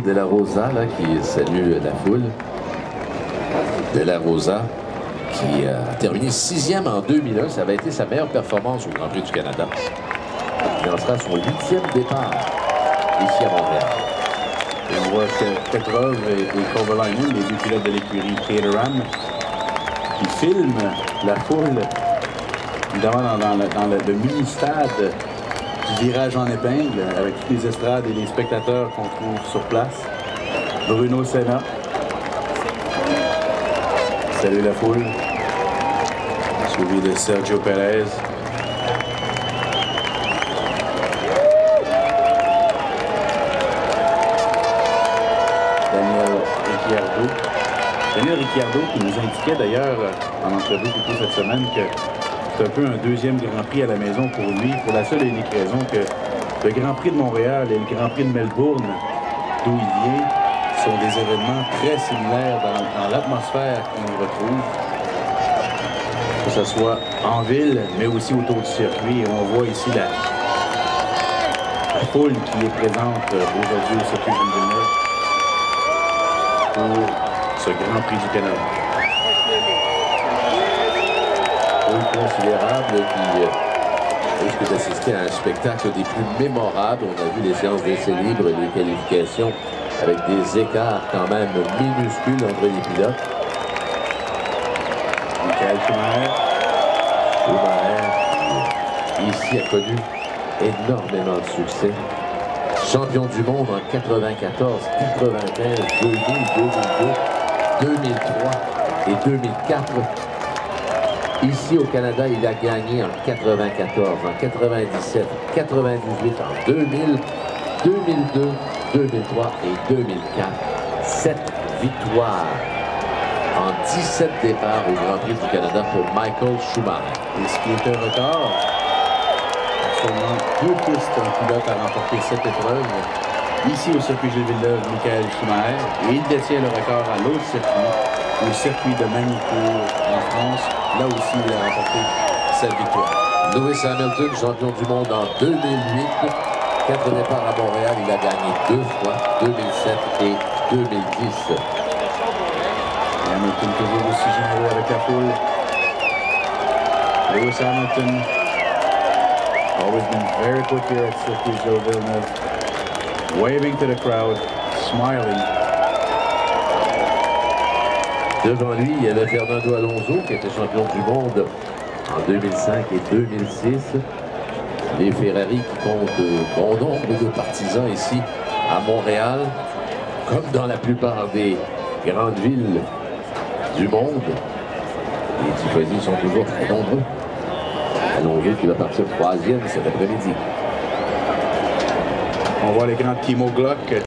De La Rosa là, qui salue la foule. De La Rosa qui a terminé 6e en 2001. Ça avait été sa meilleure performance au Grand Prix du Canada. Il en sera son 8e départ ici à Montréal. Et on voit que Petrov et Kovalainen, les deux pilotes de l'écurie Caterham, qui filment la foule, évidemment dans le mini-stade du virage en épingle, avec toutes les estrades et les spectateurs qu'on trouve sur place. Bruno Senna. Salut la foule. Suivi de Sergio Perez. Daniel Ricciardo qui nous indiquait d'ailleurs en entrevue plus tôt cette semaine que c'est un peu un deuxième Grand Prix à la maison pour lui, pour la seule et unique raison que le Grand Prix de Montréal et le Grand Prix de Melbourne, d'où il vient, sont des événements très similaires dans l'atmosphère qu'on y retrouve, que ce soit en ville, mais aussi autour du circuit. Et on voit ici la foule qui est présente aujourd'hui au circuit Gilles Villeneuve pour ce Grand Prix du Canada. Foule considérable qui risque d'assister à un spectacle des plus mémorables. On a vu les séances d'essais libres et les qualifications avec des écarts quand même minuscules entre les pilotes. Michael Schumacher. Qui ici a connu énormément de succès. Champion du monde en 94, 95, 2000, 2002, 2003 et 2004. Ici au Canada, il a gagné en 94, en 97, 98, en 2000, 2002, 2003 et 2004. 7 victoires en 17 départs au Grand Prix du Canada pour Michael Schumacher. Et ce qui est un record, seulement 2 pistes un pilote a remporté cette épreuve. Ici au circuit Gilles Villeneuve, Michael Schumacher, et il détient le record à l'autre circuit, au circuit de Magny-Cours en France. Là aussi, il a remporté cette victoire. Lewis Hamilton, champion du monde en 2008. 4 départs à Montréal, il a gagné 2 fois, 2007 et 2010. Et Hamilton toujours aussi généreux avec la foule. Lewis Hamilton, always been very quick here at Circuit Gilles Villeneuve, waving to the crowd, smiling. Devant lui, il y avait Fernando Alonso qui était champion du monde en 2005 et 2006. Les Ferrari qui comptent bon nombre de partisans ici à Montréal, comme dans la plupart des grandes villes du monde. Les tifosi sont toujours très nombreux. Alonso qui va partir 3e cet après-midi. On voit l'écran de Timo Glock